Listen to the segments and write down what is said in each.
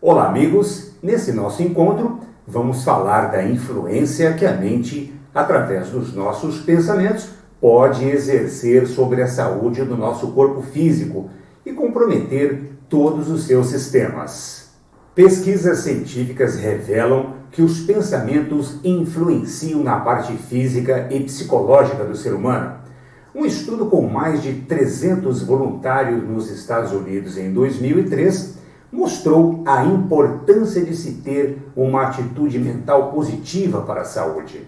Olá, amigos! Nesse nosso encontro, vamos falar da influência que a mente, através dos nossos pensamentos, pode exercer sobre a saúde do nosso corpo físico e comprometer todos os seus sistemas. Pesquisas científicas revelam que os pensamentos influenciam na parte física e psicológica do ser humano. Um estudo com mais de 300 voluntários nos Estados Unidos em 2003 mostrou a importância de se ter uma atitude mental positiva para a saúde.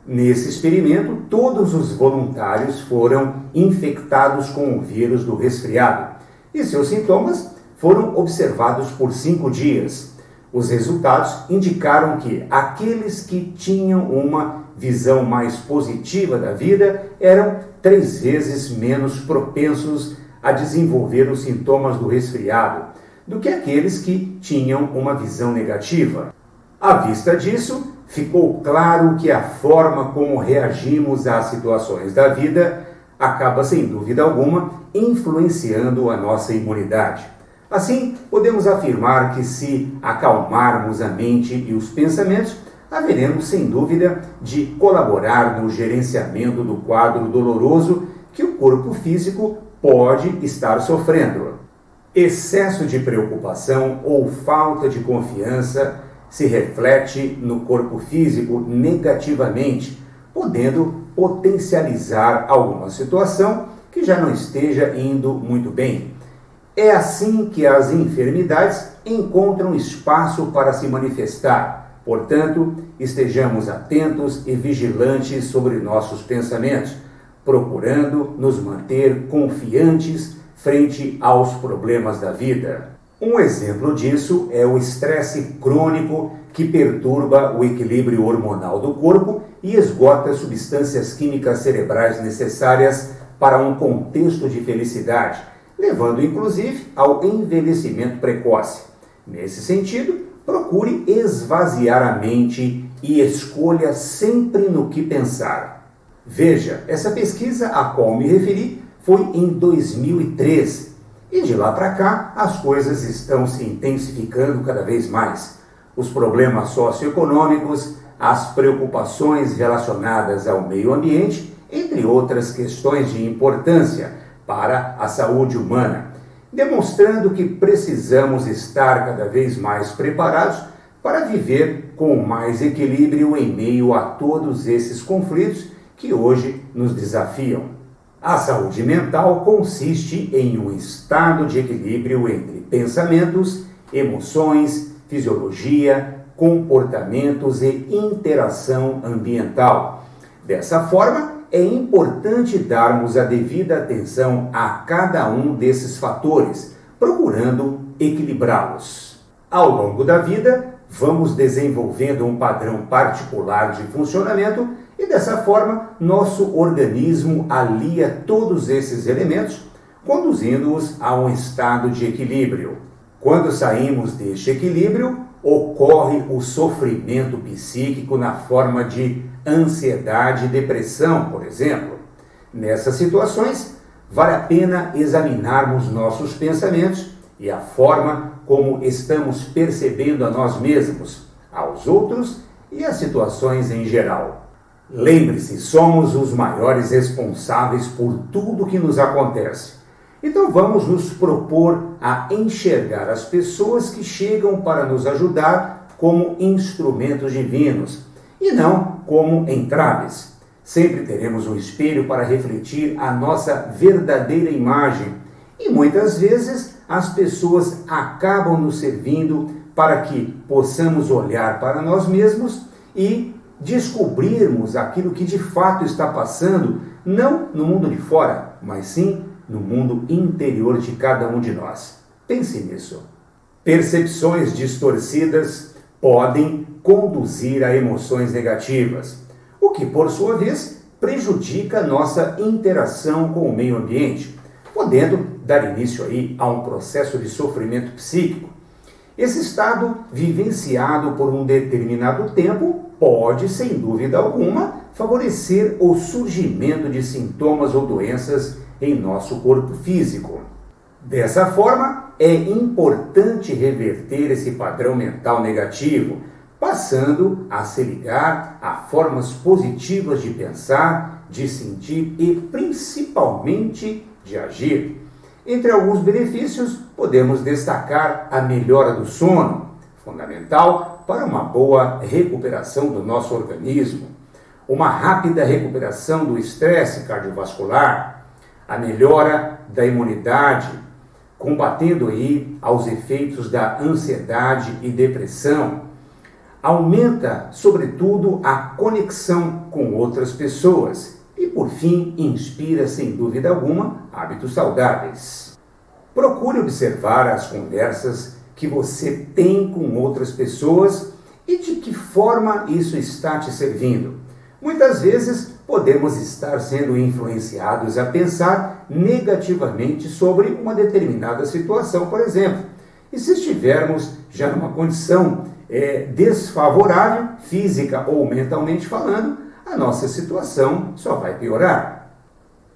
Nesse experimento, todos os voluntários foram infectados com o vírus do resfriado e seus sintomas foram observados por 5 dias. Os resultados indicaram que aqueles que tinham uma visão mais positiva da vida eram 3 vezes menos propensos a desenvolver os sintomas do resfriado do que aqueles que tinham uma visão negativa. À vista disso, ficou claro que a forma como reagimos às situações da vida acaba, sem dúvida alguma, influenciando a nossa imunidade. Assim, podemos afirmar que se acalmarmos a mente e os pensamentos, haveremos, sem dúvida, de colaborar no gerenciamento do quadro doloroso que o corpo físico pode estar sofrendo. Excesso de preocupação ou falta de confiança se reflete no corpo físico negativamente, podendo potencializar alguma situação que já não esteja indo muito bem. É assim que as enfermidades encontram espaço para se manifestar. Portanto, estejamos atentos e vigilantes sobre nossos pensamentos, procurando nos manter confiantes frente aos problemas da vida. Um exemplo disso é o estresse crônico que perturba o equilíbrio hormonal do corpo e esgota substâncias químicas cerebrais necessárias para um contexto de felicidade, levando inclusive ao envelhecimento precoce. Nesse sentido, procure esvaziar a mente e escolha sempre no que pensar. Veja, essa pesquisa a qual me referi foi em 2003 e de lá para cá as coisas estão se intensificando cada vez mais. Os problemas socioeconômicos, as preocupações relacionadas ao meio ambiente, entre outras questões de importância para a saúde humana, demonstrando que precisamos estar cada vez mais preparados para viver com mais equilíbrio em meio a todos esses conflitos que hoje nos desafiam. A saúde mental consiste em um estado de equilíbrio entre pensamentos, emoções, fisiologia, comportamentos e interação ambiental. Dessa forma, é importante darmos a devida atenção a cada um desses fatores, procurando equilibrá-los. Ao longo da vida, vamos desenvolvendo um padrão particular de funcionamento e dessa forma, nosso organismo alia todos esses elementos, conduzindo-os a um estado de equilíbrio. Quando saímos deste equilíbrio, ocorre o sofrimento psíquico na forma de ansiedade e depressão, por exemplo. Nessas situações, vale a pena examinarmos nossos pensamentos e a forma como estamos percebendo a nós mesmos, aos outros e às situações em geral. Lembre-se, somos os maiores responsáveis por tudo que nos acontece. Então vamos nos propor a enxergar as pessoas que chegam para nos ajudar como instrumentos divinos e não como entraves. Sempre teremos um espelho para refletir a nossa verdadeira imagem e muitas vezes as pessoas acabam nos servindo para que possamos olhar para nós mesmos e descobrirmos aquilo que de fato está passando, não no mundo de fora, mas sim no mundo interior de cada um de nós. Pense nisso. Percepções distorcidas podem conduzir a emoções negativas, o que, por sua vez, prejudica nossa interação com o meio ambiente, podendo dar início aí a um processo de sofrimento psíquico. Esse estado, vivenciado por um determinado tempo, pode, sem dúvida alguma, favorecer o surgimento de sintomas ou doenças em nosso corpo físico. Dessa forma, é importante reverter esse padrão mental negativo, passando a se ligar a formas positivas de pensar, de sentir e principalmente de agir. Entre alguns benefícios, podemos destacar a melhora do sono, fundamental para uma boa recuperação do nosso organismo, uma rápida recuperação do estresse cardiovascular, a melhora da imunidade, combatendo aí aos efeitos da ansiedade e depressão. Aumenta, sobretudo, a conexão com outras pessoas e, por fim, inspira, sem dúvida alguma, hábitos saudáveis. Procure observar as conversas que você tem com outras pessoas e de que forma isso está te servindo. Muitas vezes podemos estar sendo influenciados a pensar negativamente sobre uma determinada situação, por exemplo. E se estivermos já numa condição desfavorável, física ou mentalmente falando, a nossa situação só vai piorar.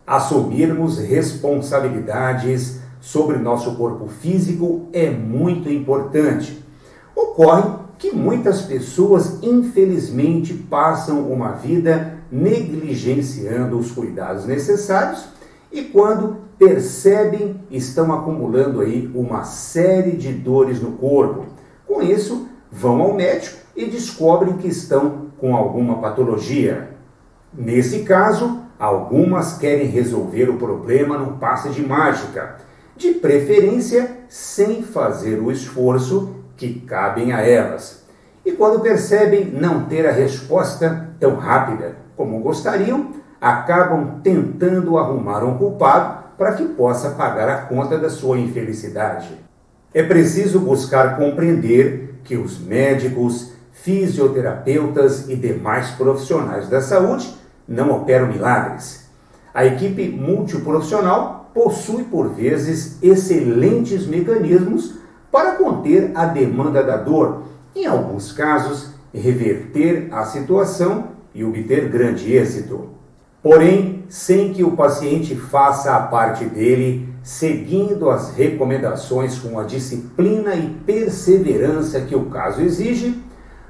Assumirmos responsabilidades sobre nosso corpo físico é muito importante. Ocorre que muitas pessoas, infelizmente, passam uma vida negligenciando os cuidados necessários e, quando percebem, estão acumulando aí uma série de dores no corpo. Com isso, vão ao médico e descobrem que estão com alguma patologia. Nesse caso, algumas querem resolver o problema num passe de mágica, de preferência sem fazer o esforço que cabem a elas. E quando percebem não ter a resposta tão rápida como gostariam, acabam tentando arrumar um culpado para que possa pagar a conta da sua infelicidade. É preciso buscar compreender que os médicos, fisioterapeutas e demais profissionais da saúde não operam milagres. A equipe multiprofissional possui, por vezes, excelentes mecanismos para conter a demanda da dor, em alguns casos, reverter a situação e obter grande êxito. Porém, sem que o paciente faça a parte dele, seguindo as recomendações com a disciplina e perseverança que o caso exige,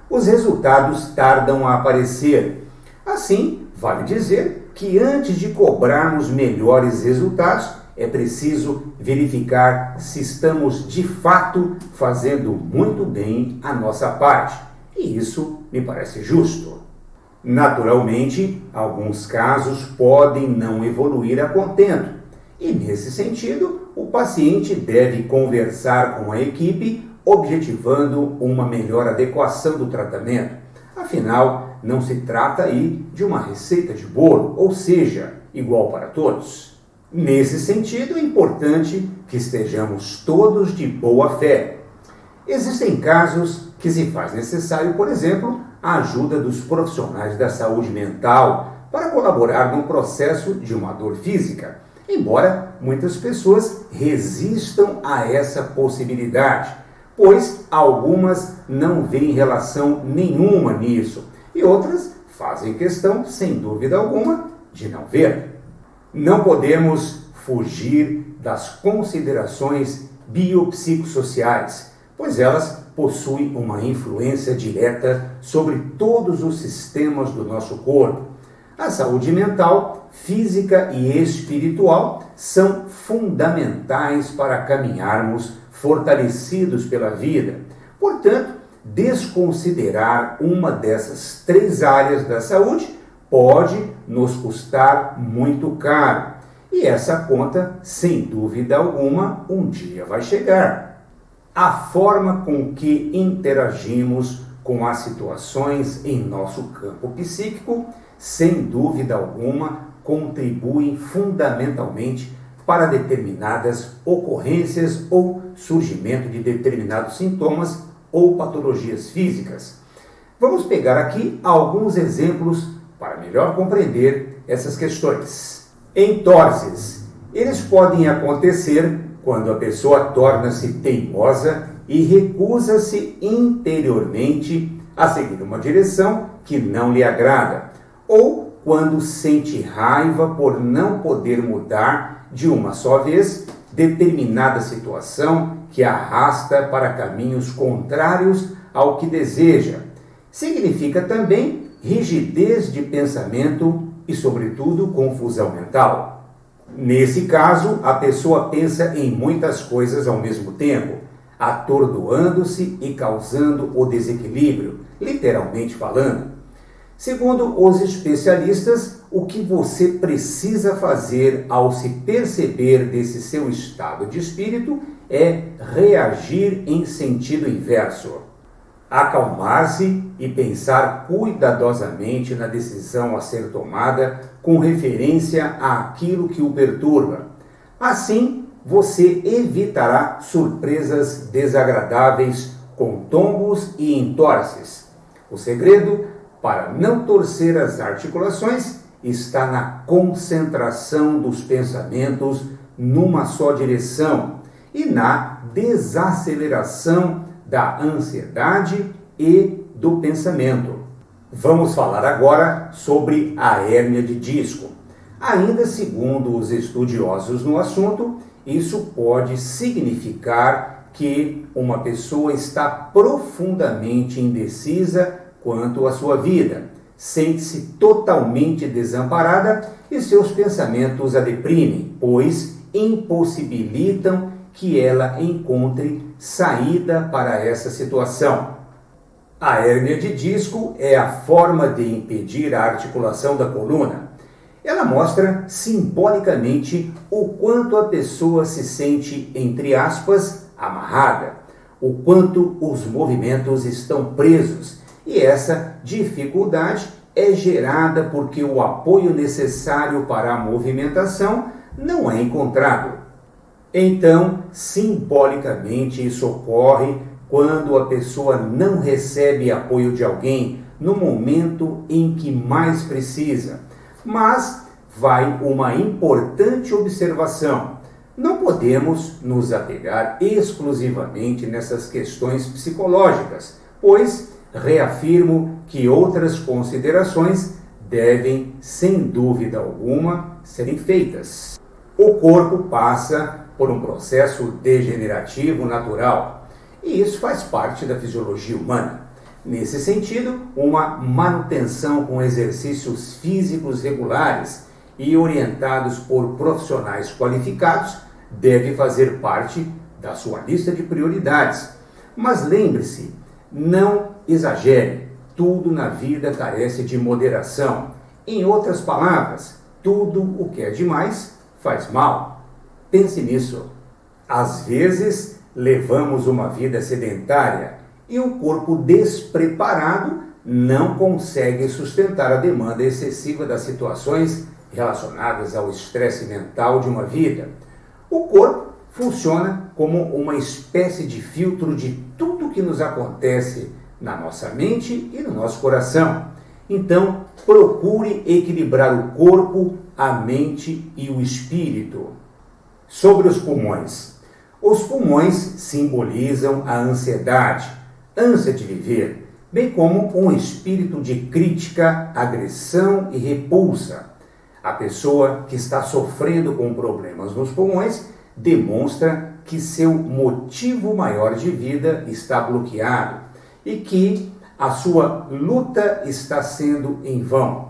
os resultados tardam a aparecer. Assim, vale dizer que antes de cobrarmos melhores resultados, é preciso verificar se estamos de fato fazendo muito bem a nossa parte. E isso me parece justo. Naturalmente, alguns casos podem não evoluir a contento. E nesse sentido, o paciente deve conversar com a equipe, objetivando uma melhor adequação do tratamento. Afinal, não se trata aí de uma receita de bolo, ou seja, igual para todos. Nesse sentido, é importante que estejamos todos de boa fé. Existem casos que se faz necessário, por exemplo, a ajuda dos profissionais da saúde mental para colaborar no processo de uma dor física, embora muitas pessoas resistam a essa possibilidade, pois algumas não veem relação nenhuma nisso e outras fazem questão, sem dúvida alguma, de não ver. Não podemos fugir das considerações biopsicossociais, pois elas possuem uma influência direta sobre todos os sistemas do nosso corpo. A saúde mental, física e espiritual são fundamentais para caminharmos fortalecidos pela vida. Portanto, desconsiderar uma dessas três áreas da saúde pode nos custar muito caro. E essa conta, sem dúvida alguma, um dia vai chegar. A forma com que interagimos com as situações em nosso campo psíquico, sem dúvida alguma, contribuem fundamentalmente para determinadas ocorrências ou surgimento de determinados sintomas ou patologias físicas. Vamos pegar aqui alguns exemplos para melhor compreender essas questões. Entorses. Eles podem acontecer quando a pessoa torna-se teimosa e recusa-se interiormente a seguir uma direção que não lhe agrada, ou quando sente raiva por não poder mudar de uma só vez determinada situação que arrasta para caminhos contrários ao que deseja. Significa também rigidez de pensamento e, sobretudo, confusão mental. Nesse caso, a pessoa pensa em muitas coisas ao mesmo tempo, atordoando-se e causando o desequilíbrio, literalmente falando. Segundo os especialistas, o que você precisa fazer ao se perceber desse seu estado de espírito é reagir em sentido inverso. Acalmar-se e pensar cuidadosamente na decisão a ser tomada com referência àquilo que o perturba. Assim, você evitará surpresas desagradáveis com tombos e entorces. O segredo para não torcer as articulações está na concentração dos pensamentos numa só direção e na desaceleração da ansiedade e do pensamento. Vamos falar agora sobre a hérnia de disco. Ainda segundo os estudiosos no assunto, isso pode significar que uma pessoa está profundamente indecisa quanto à sua vida, sente-se totalmente desamparada e seus pensamentos a deprimem, pois impossibilitam que ela encontre saída para essa situação. A hérnia de disco é a forma de impedir a articulação da coluna. Ela mostra simbolicamente o quanto a pessoa se sente, entre aspas, amarrada, o quanto os movimentos estão presos, e essa dificuldade é gerada porque o apoio necessário para a movimentação não é encontrado. Então, simbolicamente, isso ocorre quando a pessoa não recebe apoio de alguém no momento em que mais precisa. Mas vai uma importante observação. Não podemos nos apegar exclusivamente nessas questões psicológicas, pois reafirmo que outras considerações devem, sem dúvida alguma, serem feitas. O corpo passa por um processo degenerativo natural, e isso faz parte da fisiologia humana. Nesse sentido, uma manutenção com exercícios físicos regulares e orientados por profissionais qualificados deve fazer parte da sua lista de prioridades. Mas lembre-se, não exagere, tudo na vida carece de moderação. Em outras palavras, tudo o que é demais faz mal. Pense nisso. Às vezes, levamos uma vida sedentária e o corpo despreparado não consegue sustentar a demanda excessiva das situações relacionadas ao estresse mental de uma vida. O corpo funciona como uma espécie de filtro de tudo que nos acontece na nossa mente e no nosso coração. Então, procure equilibrar o corpo, a mente e o espírito. Sobre os pulmões. Os pulmões simbolizam a ansiedade, ânsia de viver, bem como um espírito de crítica, agressão e repulsa. A pessoa que está sofrendo com problemas nos pulmões demonstra que seu motivo maior de vida está bloqueado e que a sua luta está sendo em vão.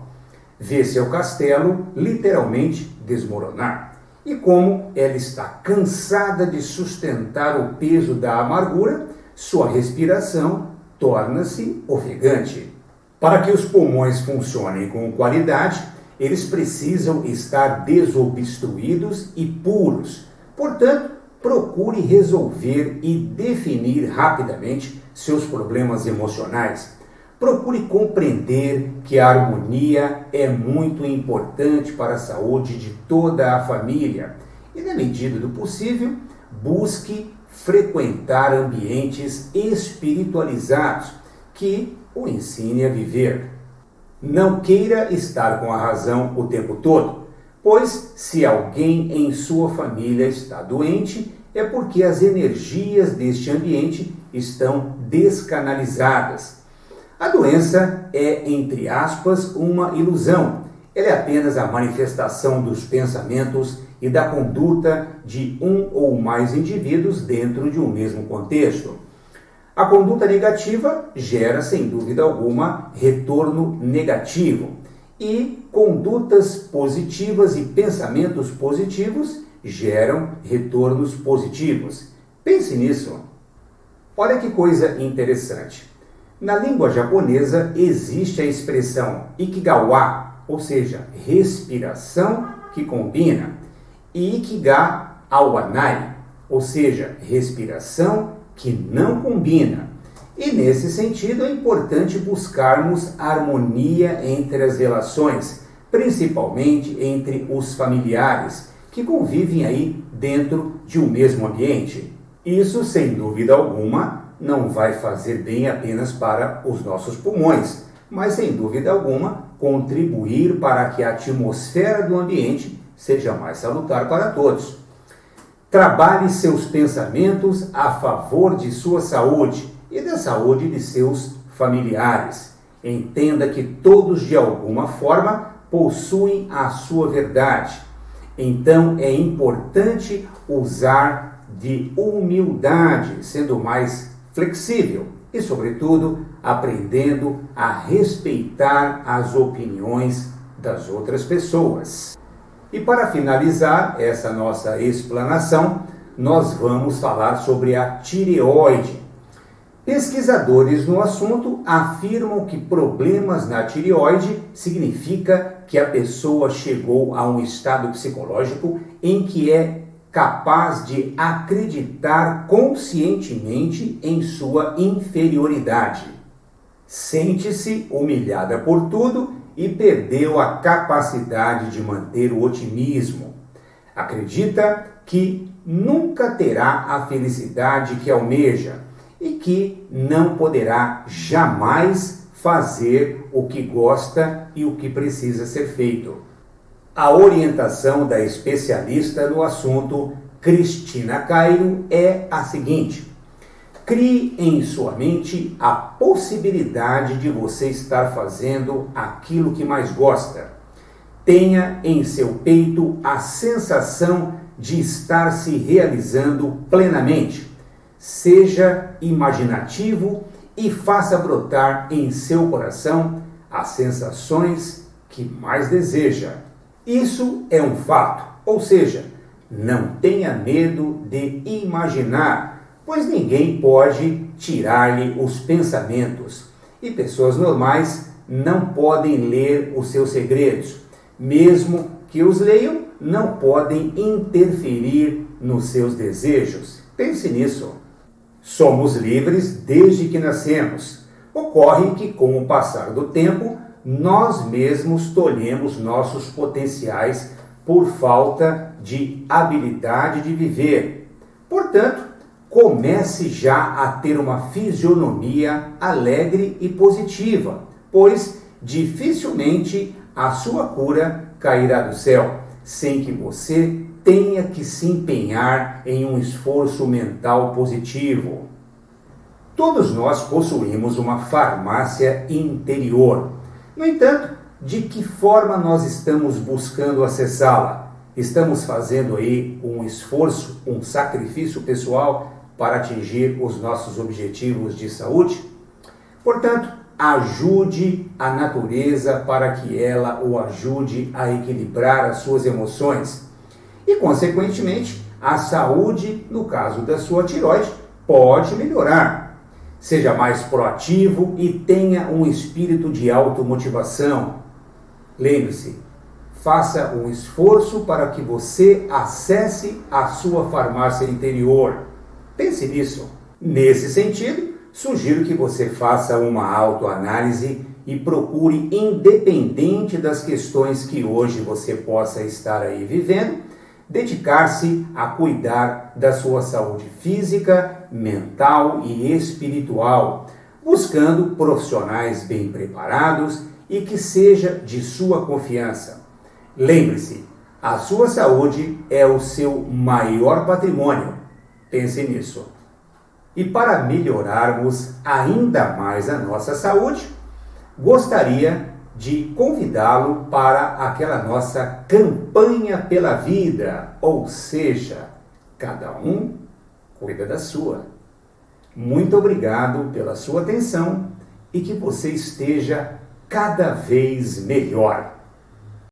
Vê seu castelo literalmente desmoronar. E como ela está cansada de sustentar o peso da amargura, sua respiração torna-se ofegante. Para que os pulmões funcionem com qualidade, eles precisam estar desobstruídos e puros. Portanto, procure resolver e definir rapidamente seus problemas emocionais. Procure compreender que a harmonia é muito importante para a saúde de toda a família e, na medida do possível, busque frequentar ambientes espiritualizados que o ensinem a viver. Não queira estar com a razão o tempo todo, pois se alguém em sua família está doente, é porque as energias deste ambiente estão descanalizadas. A doença é, entre aspas, uma ilusão. Ela é apenas a manifestação dos pensamentos e da conduta de um ou mais indivíduos dentro de um mesmo contexto. A conduta negativa gera, sem dúvida alguma, retorno negativo, e condutas positivas e pensamentos positivos geram retornos positivos. Pense nisso. Olha que coisa interessante. Na língua japonesa existe a expressão Ikigawa, ou seja, respiração que combina, e Ikiga awanai, ou seja, respiração que não combina. E nesse sentido é importante buscarmos harmonia entre as relações, principalmente entre os familiares, que convivem aí dentro de um mesmo ambiente. Isso, sem dúvida alguma, não vai fazer bem apenas para os nossos pulmões, mas sem dúvida alguma contribuir para que a atmosfera do ambiente seja mais salutar para todos. Trabalhe seus pensamentos a favor de sua saúde e da saúde de seus familiares. Entenda que todos, de alguma forma, possuem a sua verdade. Então, é importante usar de humildade, sendo mais flexível e, sobretudo, aprendendo a respeitar as opiniões das outras pessoas. E para finalizar essa nossa explanação, nós vamos falar sobre a tireoide. Pesquisadores no assunto afirmam que problemas na tireoide significa que a pessoa chegou a um estado psicológico em que é capaz de acreditar conscientemente em sua inferioridade. Sente-se humilhada por tudo e perdeu a capacidade de manter o otimismo. Acredita que nunca terá a felicidade que almeja e que não poderá jamais fazer o que gosta e o que precisa ser feito. A orientação da especialista no assunto, Cristina Cairo, é a seguinte: crie em sua mente a possibilidade de você estar fazendo aquilo que mais gosta. Tenha em seu peito a sensação de estar se realizando plenamente. Seja imaginativo e faça brotar em seu coração as sensações que mais deseja. Isso é um fato, ou seja, não tenha medo de imaginar, pois ninguém pode tirar-lhe os pensamentos e pessoas normais não podem ler os seus segredos. Mesmo que os leiam, não podem interferir nos seus desejos. Pense nisso. Somos livres desde que nascemos. Ocorre que, com o passar do tempo, nós mesmos tolhemos nossos potenciais por falta de habilidade de viver. Portanto, comece já a ter uma fisionomia alegre e positiva, pois dificilmente a sua cura cairá do céu, sem que você tenha que se empenhar em um esforço mental positivo. Todos nós possuímos uma farmácia interior. No entanto, de que forma nós estamos buscando acessá-la? Estamos fazendo aí um esforço, um sacrifício pessoal para atingir os nossos objetivos de saúde? Portanto, ajude a natureza para que ela o ajude a equilibrar as suas emoções. E, consequentemente, a saúde, no caso da sua tireoide, pode melhorar. Seja mais proativo e tenha um espírito de automotivação. Lembre-se, faça um esforço para que você acesse a sua farmácia interior. Pense nisso. Nesse sentido, sugiro que você faça uma autoanálise e procure, independente das questões que hoje você possa estar aí vivendo, dedicar-se a cuidar da sua saúde física, mental e espiritual, buscando profissionais bem preparados e que seja de sua confiança. Lembre-se, a sua saúde é o seu maior patrimônio. Pense nisso. E para melhorarmos ainda mais a nossa saúde, gostaria de convidá-lo para aquela nossa campanha pela vida, ou seja, cada um cuida da sua. Muito obrigado pela sua atenção e que você esteja cada vez melhor.